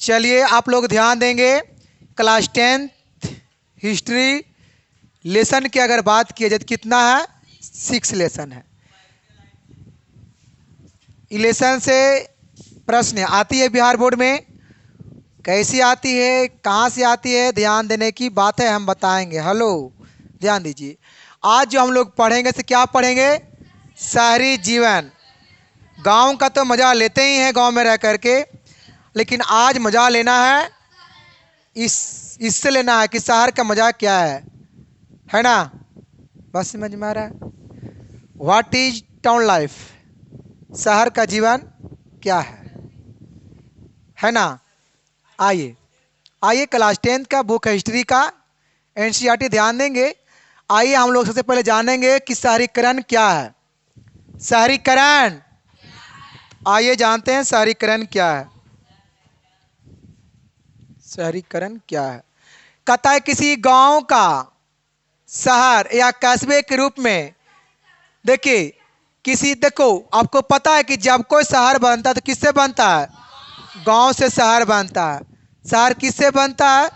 चलिए आप लोग ध्यान देंगे। क्लास 10th हिस्ट्री लेसन की अगर बात किया जाए तो कितना है, 6 लेसन है। लेसन से प्रश्न आती है बिहार बोर्ड में, कैसी आती है, कहाँ से आती है, ध्यान देने की बात है, हम बताएंगे। हेलो, ध्यान दीजिए। आज जो हम लोग पढ़ेंगे तो क्या पढ़ेंगे, शहरी जीवन। गांव का तो मज़ा लेते ही हैं गांव में रह करके, लेकिन आज मज़ा लेना है इससे लेना है कि शहर का मज़ा क्या है ना। बस समझ में आ रहा है, व्हाट इज टाउन लाइफ, शहर का जीवन क्या है ना। आइए आइए, क्लास 10th का बुक हिस्ट्री का एनसीईआरटी ध्यान देंगे। आइए हम लोग सबसे पहले जानेंगे कि शहरीकरण क्या है। शहरीकरण, आइए जानते हैं शहरीकरण क्या है। शहरीकरण क्या है, कहता है किसी गांव का शहर या कस्बे के रूप में। देखिए देखो आपको पता है कि जब कोई शहर बनता है तो किससे बनता है, गांव से शहर बनता है। शहर किससे बनता है,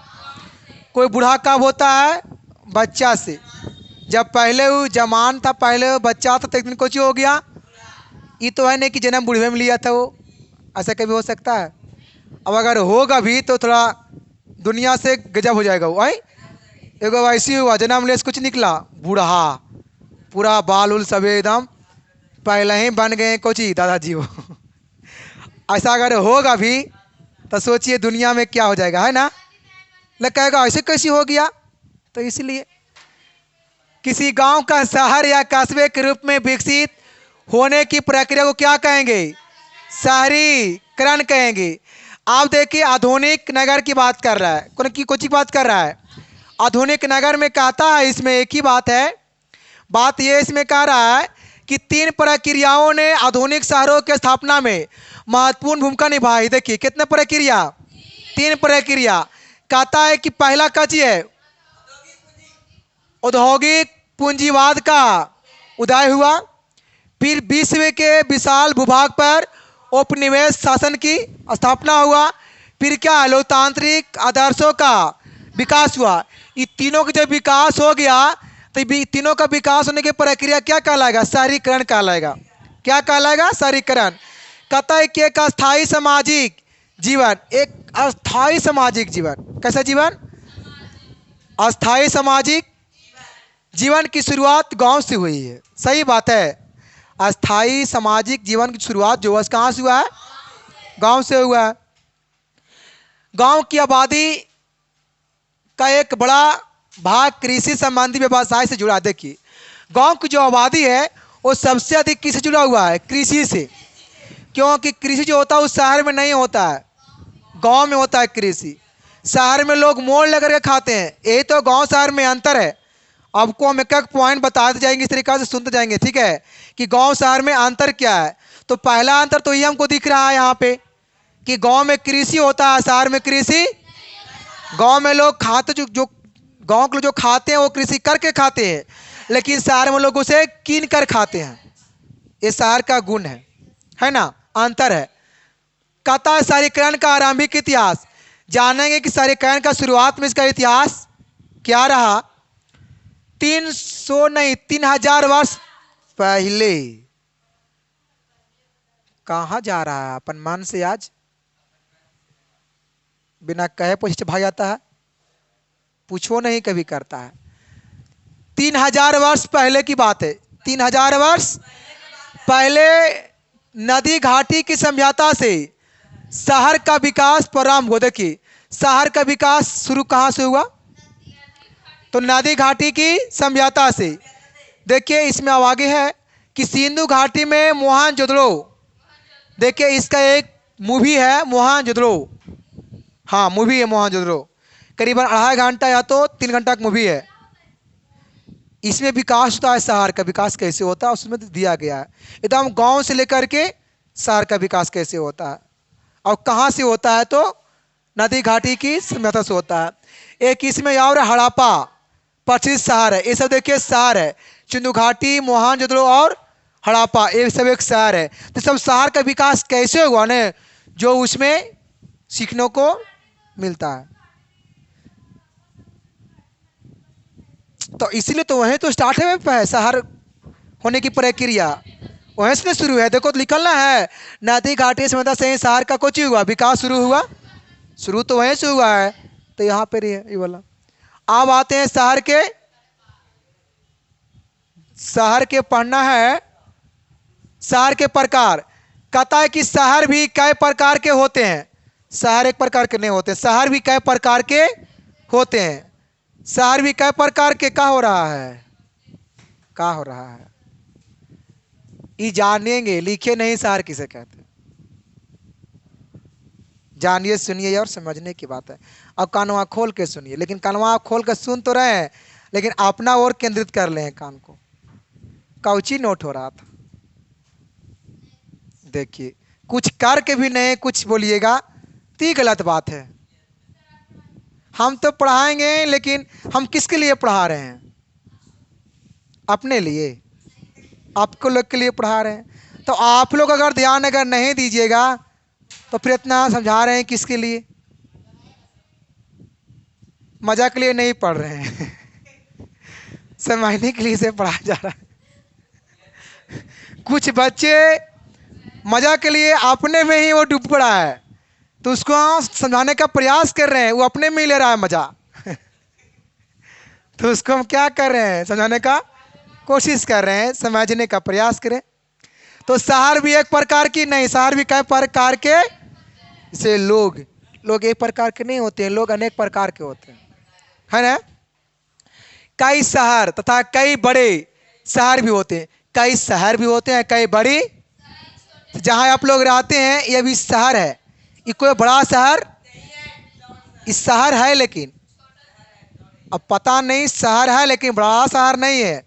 कोई बूढ़ा कब होता है, बच्चा से। जब पहले वो जवान था, पहले वो बच्चा था तो एक दिन कुछ हो गया। ये तो है नहीं कि जन्म बूढ़े में लिया था वो, ऐसा कभी हो सकता है। अब अगर होगा भी तो थोड़ा दुनिया से गजब हो जाएगा वो। एगो ऐसी हुआ, जन्म ले कुछ निकला बूढ़ा, पूरा बाल उल सब एकदम पहले ही बन गए कुछ ही दादाजी वो। ऐसा अगर होगा भी तो सोचिए दुनिया में क्या हो जाएगा, है ना। लग कहेगा ऐसे कैसे हो गया। तो इसलिए किसी गांव का शहर या कस्बे के रूप में विकसित होने की प्रक्रिया को क्या कहेंगे, शहरीकरण कहेंगे। आप देखिए आधुनिक नगर की बात कर रहा है, कुछ की बात कर रहा है। आधुनिक नगर में कहता है, इसमें एक ही बात है, बात ये इसमें कह रहा है कि 3 प्रक्रियाओं ने आधुनिक शहरों की स्थापना में महत्वपूर्ण भूमिका निभाई। देखिए कितने प्रक्रिया, 3 प्रक्रिया। कहता है कि पहला कची है, औद्योगिक पूंजीवाद का उदय हुआ। फिर विश्व के विशाल भूभाग पर औपनिवेश शासन की स्थापना हुआ। फिर क्या, लोकतांत्रिक आदर्शों का विकास हुआ। ये तीनों का जब विकास हो गया तो तीनों का विकास होने की प्रक्रिया क्या कहलाएगा, शहरीकरण कहलाएगा। क्या कहलाएगा, शहरीकरण। कहता है कि एक अस्थायी सामाजिक जीवन, एक अस्थायी सामाजिक जीवन। कैसा जीवन, अस्थायी सामाजिक जीवन की शुरुआत गांव से हुई है। सही बात है, अस्थायी सामाजिक जीवन की शुरुआत जो है कहाँ से हुआ है, गांव से हुआ है। गांव की आबादी का एक बड़ा भाग कृषि संबंधी व्यवसाय से जुड़ा। देखिए गांव की जो आबादी है वो सबसे अधिक किससे जुड़ा हुआ है, कृषि से। क्योंकि कृषि जो होता है उस शहर में नहीं होता है, गांव में होता है कृषि। शहर में लोग मोल लेकर के खाते हैं, यही तो गांव शहर में अंतर है। आपको हम एक एक पॉइंट बताते जाएंगे, इस तरीके से सुनते जाएंगे, ठीक है, कि गांव शहर में अंतर क्या है। तो पहला अंतर तो ये हमको दिख रहा है यहाँ पे कि गांव में कृषि होता है, शहर में कृषि। गांव में लोग खाते जो गांव के लोग जो खाते हैं वो कृषि करके खाते हैं, लेकिन शहर में लोग उसे कीन कर खाते हैं। ये शहर का गुण है ना, अंतर है। कहता है शहरीकरण का आरंभिक इतिहास। जानेंगे कि शहरीकरण का शुरुआत में इसका इतिहास क्या रहा। 300 नहीं 3000 वर्ष पहले। कहाँ जा रहा है अपन मन से, आज बिना कहे पूछे भाग जाता है, पूछो नहीं कभी करता है। 3000 वर्ष पहले की बात है। 3000 वर्ष पहले नदी घाटी की समझौता से शहर का विकास प्रारंभ हुआ। देखिए शहर का विकास शुरू कहाँ से हुआ, तो नदी घाटी की समझौता से। देखिए इसमें अब आगे है कि सिंधु घाटी में मोहनजोदड़ो। देखिए इसका एक मूवी है मोहनजोदड़ो, हाँ मूवी है मोहनजोदड़ो, करीबन 2.5 घंटा या तो 3 घंटा की मूवी है। इसमें विकास होता है, शहर का विकास कैसे होता है उसमें दिया गया है एकदम गांव से लेकर के शहर का विकास कैसे होता है और कहाँ से होता है, तो नदी घाटी की समझौता से होता है। एक इसमें और हड़प्पा 25 शहर है, ये सब देखिए शहर है। सिंधु घाटी, मोहनजोदड़ो और हड़प्पा, ये सब एक शहर है। तो सब शहर का विकास कैसे हुआ ने, जो उसमें सीखने को मिलता है। तो इसीलिए तो वहीं तो स्टार्ट है शहर होने की प्रक्रिया, वहीं से शुरू है। देखो तो निकलना है, नदी घाटी समुद्र से शहर का कुछ हुआ, विकास शुरू हुआ, शुरू तो वहीं से हुआ है। तो यहाँ पर ही है ये वाला। अब आते हैं शहर के पढ़ना है शहर के प्रकार। कहता है कि शहर भी कई प्रकार के होते हैं, शहर एक प्रकार के नहीं होते, शहर भी कई प्रकार के होते हैं। शहर भी कई प्रकार के क्या हो रहा है, क्या हो रहा है ये जानेंगे, लिखे नहीं शहर किसे कहते हैं। जानिए सुनिए और समझने की बात है। अब कानवा खोल के सुनिए, लेकिन कानवा आप खोल के सुन तो रहे हैं, लेकिन अपना और केंद्रित कर ले कान को। काउची नोट हो रहा था, देखिए कुछ करके भी नहीं कुछ बोलिएगा तो ये गलत बात है। हम तो पढ़ाएंगे, लेकिन हम किसके लिए पढ़ा रहे हैं? अपने लिए, आपको लोग के लिए पढ़ा रहे हैं। तो आप लोग अगर ध्यान अगर नहीं दीजिएगा तो फिर इतना समझा रहे हैं किसके लिए? मजा के लिए नहीं पढ़ रहे हैं समझने के लिए से पढ़ाया जा रहा है। कुछ बच्चे मजा के लिए अपने में ही वो डूब पड़ा है, तो उसको समझाने का प्रयास कर रहे हैं, वो अपने में ही ले रहा है मजा तो उसको हम क्या कर रहे हैं? समझाने का कोशिश कर रहे हैं, समझने का प्रयास करें। तो शहर भी एक प्रकार की नहीं, शहर भी कई प्रकार के, जैसे लोग एक प्रकार के नहीं होते हैं, लोग अनेक प्रकार के होते हैं, है ना। कई शहर तथा कई बड़े शहर भी होते हैं, कई शहर भी होते हैं, कई बड़ी। जहां आप लोग रहते हैं ये भी शहर है, ये कोई बड़ा शहर, इस शहर है, लेकिन अब पता नहीं शहर है लेकिन बड़ा शहर नहीं है।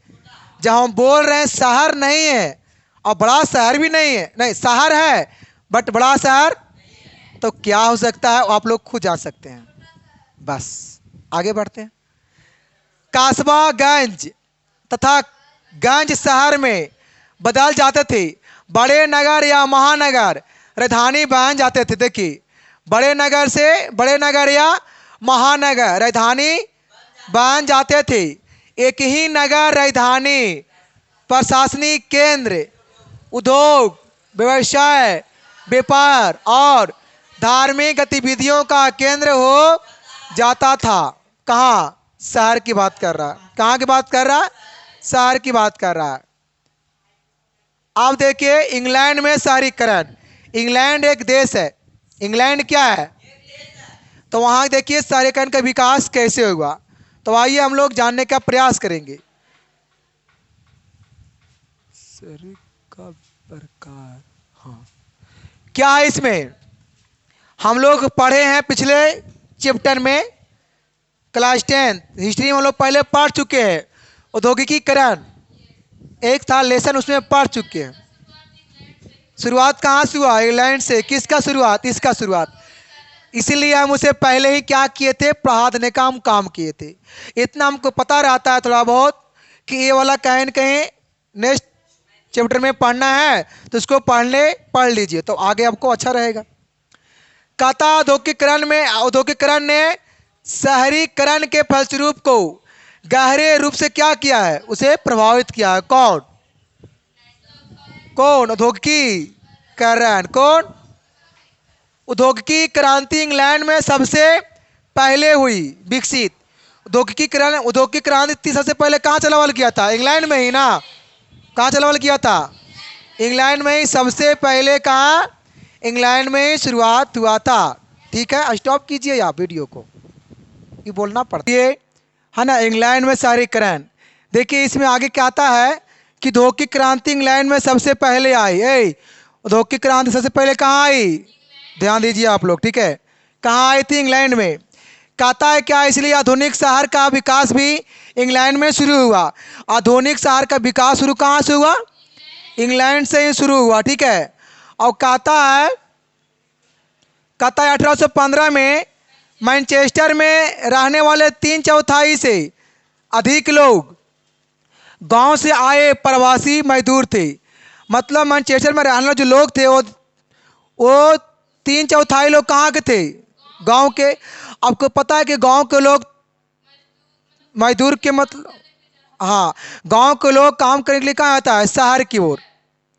जहां हम बोल रहे हैं शहर नहीं है और बड़ा शहर भी नहीं है, नहीं शहर है बट बड़ा शहर तो क्या हो सकता है आप लोग खुद जान सकते हैं। बस आगे बढ़ते हैं। कास्बा गंज तथा गंज शहर में बदल जाते थे, बड़े नगर या महानगर राजधानी बन जाते थे। देखिए बड़े नगर या महानगर राजधानी बन जाते थे। एक ही नगर राजधानी, प्रशासनिक केंद्र, उद्योग, व्यवसाय, व्यापार और धार्मिक गतिविधियों का केंद्र हो जाता था। कहाँ? शहर की बात कर रहा, कहाँ की बात कर रहा? शहर की बात कर रहा है। आप देखिए इंग्लैंड में शहरीकरण, इंग्लैंड एक देश है, इंग्लैंड क्या है, तो वहाँ देखिए शहरीकरण का विकास कैसे हुआ। तो आइए हम लोग जानने का प्रयास करेंगे। शहर का प्रकार, हाँ क्या है इसमें? हम लोग पढ़े हैं पिछले चैप्टर में, क्लास 10 हिस्ट्री में हम लोग पहले पढ़ चुके हैं। औद्योगिकीकरण एक था लेसन, उसमें पढ़ चुके हैं। शुरुआत कहाँ से हुआ? इंग्लैंड से। किसका शुरुआत? इसका शुरुआत। इसीलिए हम उसे पहले ही क्या किए थे? पढ़ा देने का हम काम किए थे। इतना हमको पता रहता है थोड़ा बहुत कि ये वाला कहीं न कहीं नेक्स्ट चैप्टर में पढ़ना है, तो इसको पढ़ लीजिए तो आगे आपको अच्छा रहेगा। कहता औद्योगिकीकरण ने शहरीकरण के फलस्वरूप को गहरे रूप से क्या किया है? उसे प्रभावित किया है। कौन? औद्योगिकीकरण। कौन? औद्योगिकी क्रांति इंग्लैंड में सबसे पहले हुई, विकसित। औद्योगिक क्रांति सबसे पहले कहाँ चलावल किया था? इंग्लैंड में ही ना। कहाँ चलावल किया था? इंग्लैंड में ही सबसे पहले। कहाँ? इंग्लैंड में ही शुरुआत हुआ था। ठीक है, स्टॉप कीजिए आप वीडियो को, ये बोलना पड़ता है ना। इंग्लैंड में शहरीकरण, देखिए इसमें आगे क्या आता है कि औद्योगिक क्रांति इंग्लैंड में सबसे पहले आई। औद्योगिक क्रांति सबसे पहले कहाँ आई? ध्यान दीजिए आप लोग, ठीक है। कहाँ आई थी? इंग्लैंड में। कहता है क्या? इसलिए आधुनिक शहर का विकास भी इंग्लैंड में शुरू हुआ। आधुनिक शहर का विकास शुरू कहाँ से हुआ? इंग्लैंड से ही शुरू हुआ, ठीक है। और कहता है 1815 में मैनचेस्टर में रहने वाले 3/4 से अधिक लोग गांव से आए प्रवासी मजदूर थे। मतलब मैनचेस्टर में रहने वाले जो लोग थे वो तीन चौथाई लोग कहाँ के थे? गांव के। आपको पता है कि गांव के लोग मजदूर के मतलब, हाँ, गांव के लोग काम करने के लिए कहाँ आता है? शहर की ओर।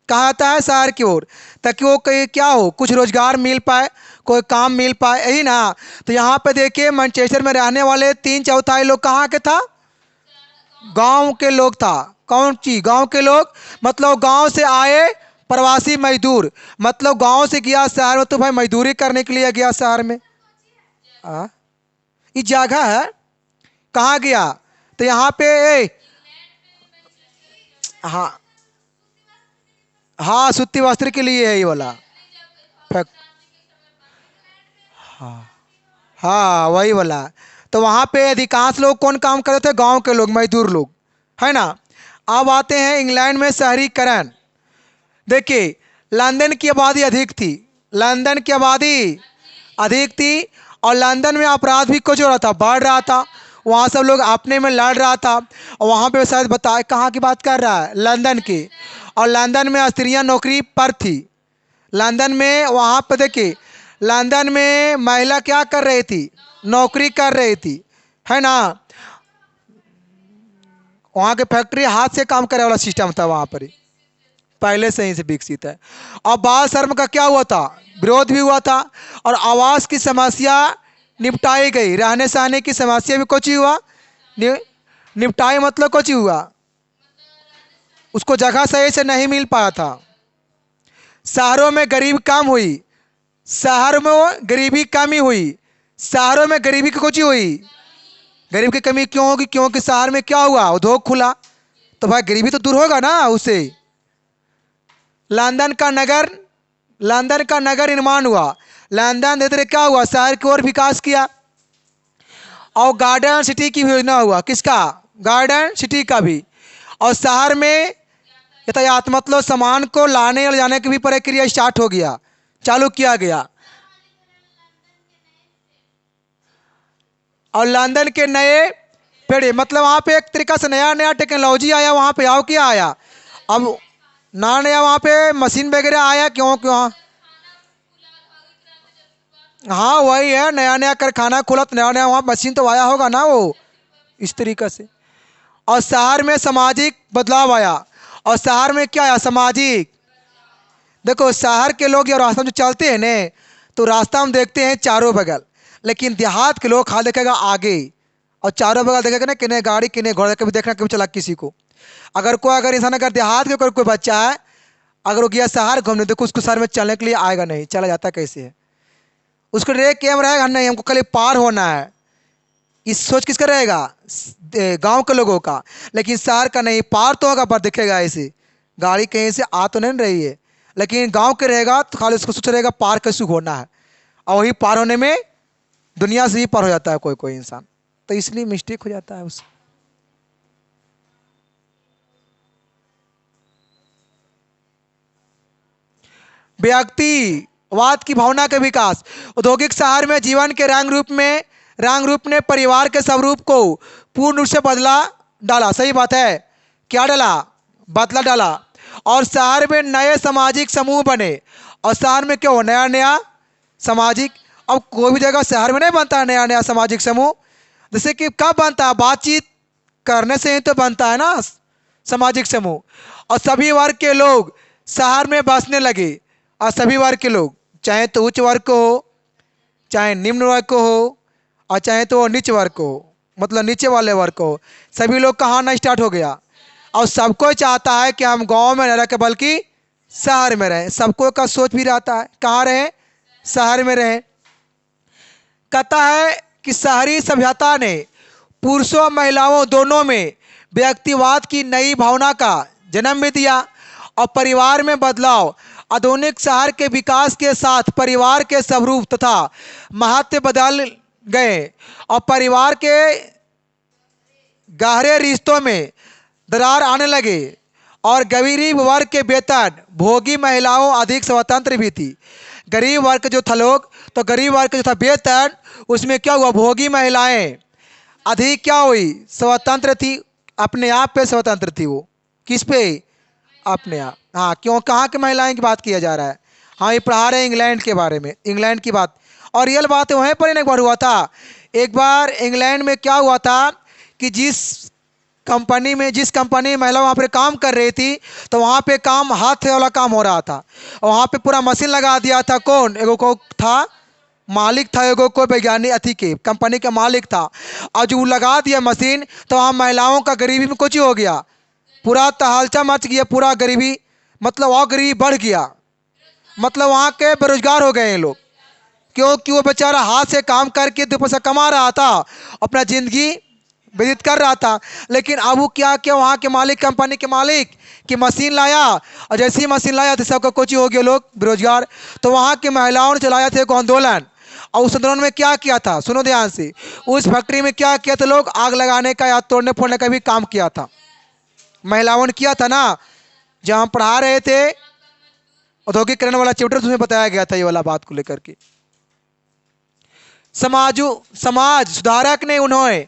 कहाँ आता है? शहर की ओर, ताकि वो कहीं क्या हो, कुछ रोजगार मिल पाए, कोई काम मिल पाए, यही ना। तो यहाँ पे देखिए मैनचेस्टर में रहने वाले तीन चौथाई लोग कहाँ के था? गांव के लोग था। कौन सी? गांव के लोग, मतलब गांव से आए प्रवासी मजदूर, मतलब गांव से गया शहर में, तो भाई मजदूरी करने के लिए गया शहर में। आ? ये जगह है, कहाँ गया? तो यहाँ पे हाँ, हाँ, सूती वस्त्र के लिए है ये वाला। फैक- हाँ, हाँ, वही वाला। तो वहाँ पे अधिकांश लोग कौन काम करते थे? गांव के लोग, मजदूर लोग, है ना। अब आते हैं इंग्लैंड में शहरीकरण। देखिए, लंदन की आबादी अधिक थी। लंदन की आबादी अधिक थी, और लंदन में अपराध भी कुछ हो रहा था, बढ़ रहा था। वहाँ सब लोग अपने में लड़ रहा था, और वहाँ पे शायद बताए कहाँ की बात कर रहा है, लंदन की। और लंदन में स्त्रियाँ नौकरी पर थी। लंदन में वहाँ पे देखिए, लंदन में महिला क्या कर रही थी? नौकरी कर रही थी, है ना। वहाँ के फैक्ट्री हाथ से काम करने वाला सिस्टम था वहाँ पर ही, पहले से ही से विकसित है। और बाल श्रम का क्या हुआ था? विरोध भी हुआ था, और आवास की समस्या निपटाई गई। रहने सहने की समस्या भी कुछ ही हुआ, नि, निपटाई मतलब कुछ ही हुआ, उसको जगह सही से नहीं मिल पाया था। शहरों में गरीब कम हुई, शहर में गरीबी कम ही हुई, शहरों में गरीबी की कुछ ही हुई। गरीब की कमी क्यों होगी? क्योंकि शहर में क्या हुआ? उद्योग खुला, तो भाई गरीबी तो दूर होगा ना उससे। लंदन का नगर, लंदन का नगर निर्माण हुआ। लंदन धीरे धीरे क्या हुआ? शहर की ओर विकास किया। और गार्डन सिटी की भी योजना हुआ। किसका? गार्डन सिटी का भी। और शहर में यातायात, मतलब सामान को लाने और जाने की भी प्रक्रिया स्टार्ट हो गया, चालू किया गया। और लंदन के नए पेड़े, मतलब वहाँ पे एक तरीका से नया नया टेक्नोलॉजी आया वहाँ पे। आओ क्या आया? अब नया नया वहाँ पे मशीन वगैरह आया। क्यों क्यों? हाँ, वही है, नया नया कारखाना खुला, तो नया नया वहाँ मशीन तो आया होगा ना वो, इस तरीके से। और शहर में सामाजिक बदलाव आया। और शहर में क्या आया? सामाजिक। देखो, शहर के लोग जब रास्ता में जो चलते हैं ने, तो रास्ता हम देखते हैं चारों बगल, लेकिन देहात के लोग खाली देखेगा आगे, और चारों बगल देखेगा ना, किन्हें गाड़ी किन्हें घोड़ा, कभी देखना कभी चला किसी को। अगर इंसान, अगर देहात के कोई बच्चा है, अगर वो गया शहर घूमने, देखो उसको शहर में चलने के लिए आएगा नहीं, चला जाता कैसे है? उसको रे कैम रहेगा नहीं, हमको कल पार होना है, इस सोच किसका रहेगा? गांव के लोगों का। लेकिन शहर का नहीं, पार तो होगा पर दिखेगा ऐसे, गाड़ी कहीं से आ तो नहीं रही है। लेकिन गांव के रहेगा तो खाली उसको सोच रहेगा पार कैसे होना है, और वही पार होने में दुनिया से ही पार हो जाता है कोई कोई इंसान, तो इसलिए मिस्टेक हो जाता है उससे। व्यक्तिवाद की भावना का विकास। औद्योगिक शहर में जीवन के रंग रूप ने परिवार के स्वरूप को पूर्ण रूप से बदला डाला। सही बात है, क्या डाला? बदला डाला। और शहर में नए सामाजिक समूह बने। और शहर में क्या हो? नया नया सामाजिक। अब कोई भी जगह शहर में नहीं बनता है नया नया सामाजिक समूह। जैसे कि कब बनता है? बातचीत करने से ही तो बनता है ना सामाजिक समूह। और सभी वर्ग के लोग शहर में बसने लगे। और सभी वर्ग के लोग, चाहे तो उच्च वर्ग को हो, चाहे निम्न वर्ग को हो, और चाहे तो नीच वर्ग को हो, मतलब नीचे वाले वर्ग को हो, सभी लोग कहाँ आना स्टार्ट हो गया। और सबको चाहता है कि हम गांव में न रह के बल्कि शहर में रहें। सबको का सोच भी रहता है कहाँ रहें? शहर में रहें। कहता है कि शहरी सभ्यता ने पुरुषों और महिलाओं दोनों में व्यक्तिवाद की नई भावना का जन्म भी दिया। और परिवार में बदलाव। आधुनिक शहर के विकास के साथ परिवार के स्वरूप तथा महत्व बदल गए, और परिवार के गहरे रिश्तों में दरार आने लगे। और गरीब वर्ग के वेतन भोगी महिलाओं अधिक स्वतंत्र भी थी। गरीब वर्ग जो था लोग, तो गरीब वर्ग जो था वेतन, उसमें क्या हुआ? भोगी महिलाएं अधिक क्या हुई? स्वतंत्र थी, अपने आप पे स्वतंत्र थी वो। किस पे? अपने आप। हाँ, क्यों? कहाँ की महिलाएं की बात किया जा रहा है? हाँ, ये पढ़ा रहे हैं इंग्लैंड के बारे में, इंग्लैंड की बात। और रियल बात है, वहीं पर एक बार हुआ था। एक बार इंग्लैंड में क्या हुआ था कि जिस कंपनी में महिला वहाँ पर काम कर रही थी, तो वहाँ पे काम हाथ वाला काम हो रहा था। और वहाँ पे पूरा मशीन लगा दिया था। कौन? एगो को था मालिक था, एगो कोई वैज्ञानिक अथी के कंपनी का मालिक था। और जो वो लगा दिया मशीन, तो वहाँ महिलाओं का गरीबी में कुछ हो गया, पूरा तहलचा मच गया, पूरा गरीबी, मतलब और गरीबी बढ़ गया। मतलब वहाँ के बेरोजगार हो गए हैं लोग, क्योंकि वो बेचारा हाथ से काम करके 2 पैसा कमा रहा था, अपना जिंदगी व्यतीत कर रहा था। लेकिन अब वो क्या किया, वहाँ के मालिक, कंपनी के मालिक की मशीन लाया, और जैसे ही मशीन लाया तो सबका कोची हो गया, लोग बेरोजगार। तो वहाँ की महिलाओं ने चलाया था एक आंदोलन। और उस आंदोलन में क्या किया था, सुनो ध्यान से। उस फैक्ट्री में क्या किया था, लोग आग लगाने का या तोड़ने फोड़ने का भी काम किया था। महिलाओं ने किया था ना। जहाँ हम पढ़ा रहे थे औद्योगिकरण वाला चैप्टर, उसमें बताया गया था ये वाला बात को लेकर के। समाज सुधारक ने उन्हें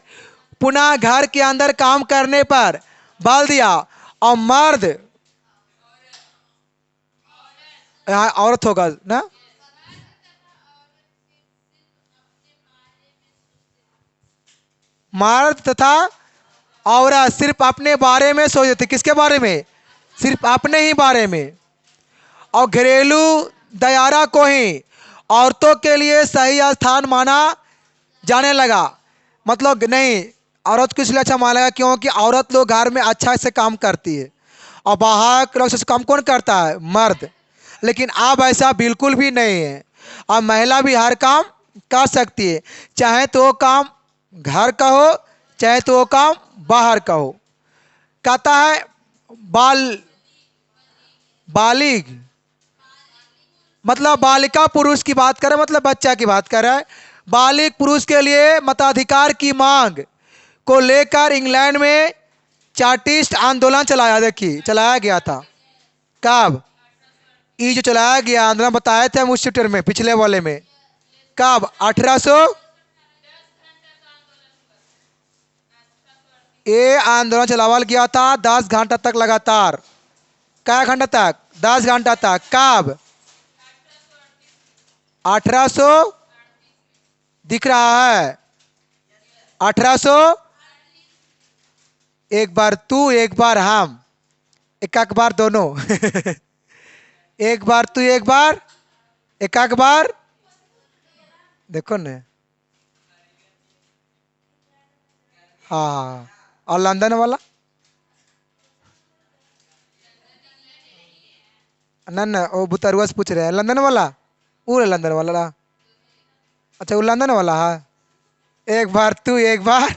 पुनः घर के अंदर काम करने पर बल दिया। और मर्द, यहाँ औरत होगा ना, मर्द तथा औरत सिर्फ अपने बारे में सोचते थे। किसके बारे में? सिर्फ अपने ही बारे में। और घरेलू दायरा को ही औरतों के लिए सही स्थान माना जाने लगा। मतलब नहीं, औरत को इसलिए अच्छा माना गया क्योंकि औरत लोग घर में अच्छा से काम करती है, और बाहर के लोग से काम कौन करता है? मर्द। लेकिन अब ऐसा बिल्कुल भी नहीं है। अब महिला भी हर काम कर सकती है, चाहे तो वो काम घर का हो, चाहे तो वो काम बाहर का हो। कहता है बाल बालिग, मतलब बालिका पुरुष की बात करें, मतलब बच्चा की बात करें। बालिग पुरुष के लिए मताधिकार की मांग को लेकर इंग्लैंड में चार्टिस्ट आंदोलन चलाया, देखिए चलाया गया था। कब? ये जो चलाया गया आंदोलन बताए थे हम उस चैप्टर में, पिछले वाले में। कब? 1800। ये आंदोलन चलावल गया था 10 घंटा तक लगातार। क्या घंटा तक? 10 घंटा तक। कब? 1800 दिख रहा है, 1800। एक बार तू एक बार हम, एक बार दोनों एक बार तू एक बार, एक बार देखो न। हाँ, और लंदन वाला ना ना, वो बुतरुआ से पूछ रहे हैं लंदन वाला। वो लंदन वाला ला। अच्छा, वो लंदन वाला है। एक बार तू एक बार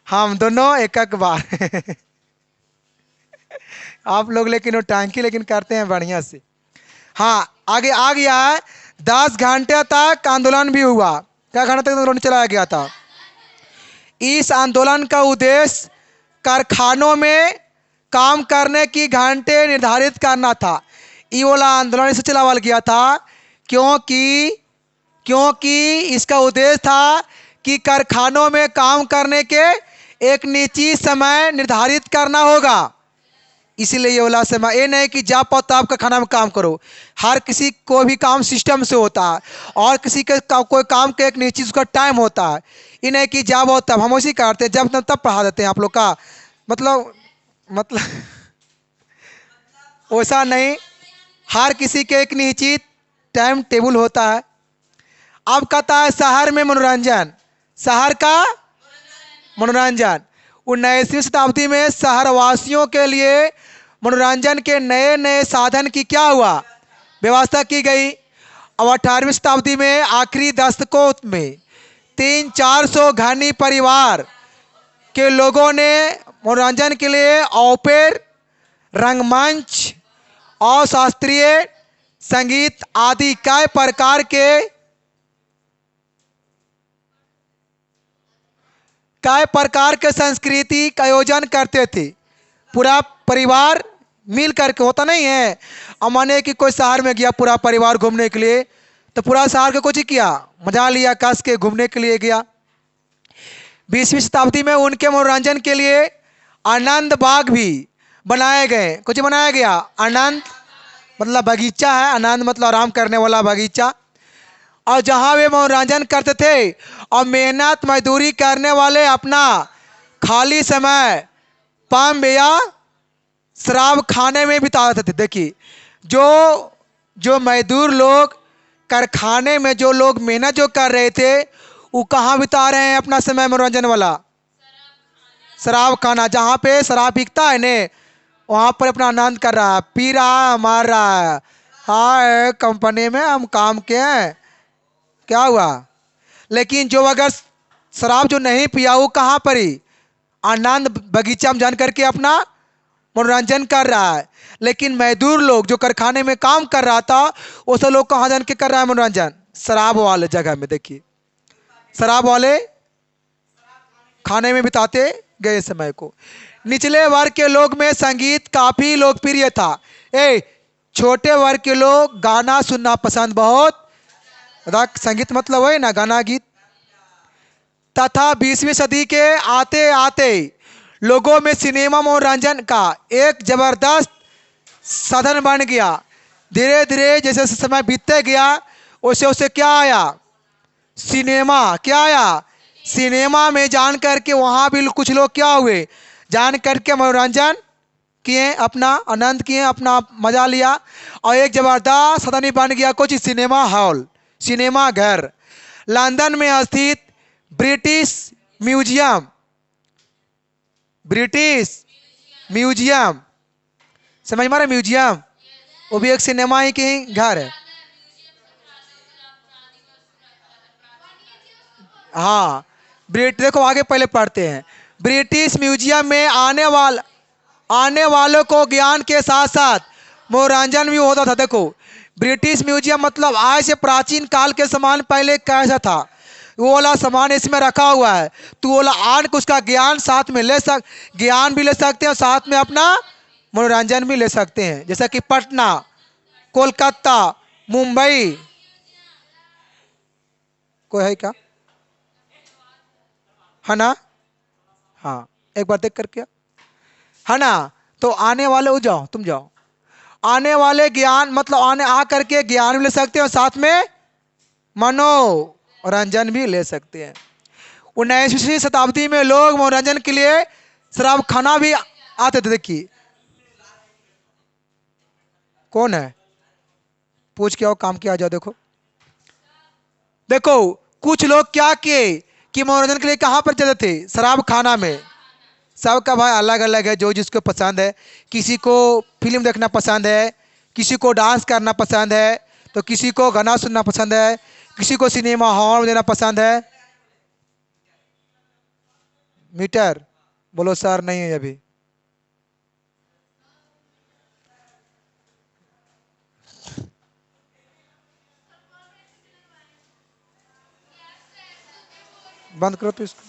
हम दोनों, एक बार आप लोग लेकिन वो टांकी लेकिन करते हैं बढ़िया से। हाँ, आगे आ गया है। 10 घंटे तक आंदोलन भी हुआ। क्या घंटे तक आंदोलन चलाया गया था? इस आंदोलन का उद्देश्य कारखानों में काम करने की घंटे निर्धारित करना था। ये वाला आंदोलन इससे चलावल गया था क्योंकि क्योंकि इसका उद्देश्य था कि कारखानों में काम करने के एक निश्चित समय निर्धारित करना होगा। इसीलिए ये वाला समय, ये नहीं कि जा पाओ तो आपका खाना में काम करो। हर किसी को भी काम सिस्टम से होता है, और किसी के कोई काम के एक निश्चित उसका टाइम होता है। ये नहीं कि जा पाओ तब, हम उसी करते हैं जब तब पढ़ा देते हैं आप लोग का। मतलब वैसा नहीं, हर किसी के एक निश्चित टाइम टेबल होता है। अब कहता है शहर में मनोरंजन, शहर का मनोरंजन। 19वीं शताब्दी में शहरवासियों के लिए मनोरंजन के नए नए साधन की क्या हुआ, व्यवस्था की गई। अब 18वीं शताब्दी में आखिरी दशकों में 300-400 घनी परिवार के लोगों ने मनोरंजन के लिए ओपेर, रंगमंच और शास्त्रीय संगीत आदि कई प्रकार के संस्कृति का आयोजन करते थे। पूरा परिवार मिल करके, होता नहीं है। अब माने कि कोई शहर में गया पूरा परिवार घूमने के लिए, तो पूरा शहर को कुछ किया, मजा लिया, कस के घूमने के लिए गया। 20वीं शताब्दी में उनके मनोरंजन के लिए आनंद बाग भी बनाए गए। कुछ बनाया गया, आनंद मतलब बगीचा है, आनंद मतलब आराम करने वाला बगीचा। और जहाँ वे मनोरंजन करते थे और मेहनत मजदूरी करने वाले अपना खाली समय पान या शराब खाने में बिताते थे। देखिए, जो जो मजदूर लोग कारखाने में जो लोग मेहनत जो कर रहे थे, वो कहाँ बिता रहे हैं अपना समय मनोरंजन वाला? शराब खाना, जहाँ पे शराब बिकता है ने, वहाँ पर अपना आनंद कर रहा है, पी रहा है, मार रहा है। हाँ, कंपनी में हम काम के हैं, क्या हुआ? लेकिन जो अगर शराब जो नहीं पिया, वो कहाँ पर ही आनंद बगीचा में जान करके अपना मनोरंजन कर रहा है। लेकिन मजदूर लोग जो कारखाने में काम कर रहा था, वो सब लोग कहाँ जान के कर रहा है मनोरंजन? शराब वाले जगह में। देखिए, शराब वाले खाने में बिताते गए समय को। निचले वर्ग के लोग में संगीत काफी लोकप्रिय था। छोटे वर्ग के लोग गाना सुनना पसंद बहुत, संगीत मतलब वही ना, गाना गीत। तथा 20वीं सदी के आते आते लोगों में सिनेमा मनोरंजन का एक जबरदस्त साधन बन गया। धीरे धीरे जैसे समय बीतते गया, वैसे वैसे क्या आया? सिनेमा। क्या आया? सिनेमा में जान करके वहाँ भी कुछ लोग क्या हुए, जान करके मनोरंजन किए, अपना आनंद किए, अपना मजा लिया। और एक जबरदस्त साधन ही बन गया कुछ, सिनेमा हॉल, सिनेमा घर। लंदन में स्थित ब्रिटिश म्यूजियम, ब्रिटिश म्यूजियम, समझ मारे? म्यूजियम, वो भी एक सिनेमा ही की घर है। हाँ, देखो आगे पहले पढ़ते हैं। ब्रिटिश म्यूजियम में आने वालों को ज्ञान के साथ साथ मनोरंजन भी होता था। देखो, ब्रिटिश म्यूजियम मतलब आज से प्राचीन काल के समान पहले कैसा था, वो वाला सामान इसमें रखा हुआ है। तो वो वाला आन को उसका ज्ञान साथ में ज्ञान भी ले सकते हैं और साथ में अपना मनोरंजन भी ले सकते हैं। जैसा कि पटना, कोलकाता, मुंबई, कोई है क्या? है ना? हाँ, एक बार देख करके, है ना? तो आने वाले हो, जाओ तुम जाओ। आने वाले ज्ञान मतलब आने आ करके ज्ञान भी ले सकते हैं और साथ में मनोरंजन भी ले सकते हैं। 19वीं शताब्दी में लोग मनोरंजन के लिए शराब खाना भी आते थे। देखिए, कौन है? पूछ के आओ, काम किया जाओ। देखो देखो, कुछ लोग क्या किए कि मनोरंजन के लिए कहाँ पर जाते थे? शराब खाना में। सबका भाई अलग अलग है, जो जिसको पसंद है। किसी को फिल्म देखना पसंद है, किसी को डांस करना पसंद है, तो किसी को गाना सुनना पसंद है, किसी को सिनेमा हॉल में देना पसंद है। मीटर बोलो सर, नहीं है अभी। बंद करो तो इसको।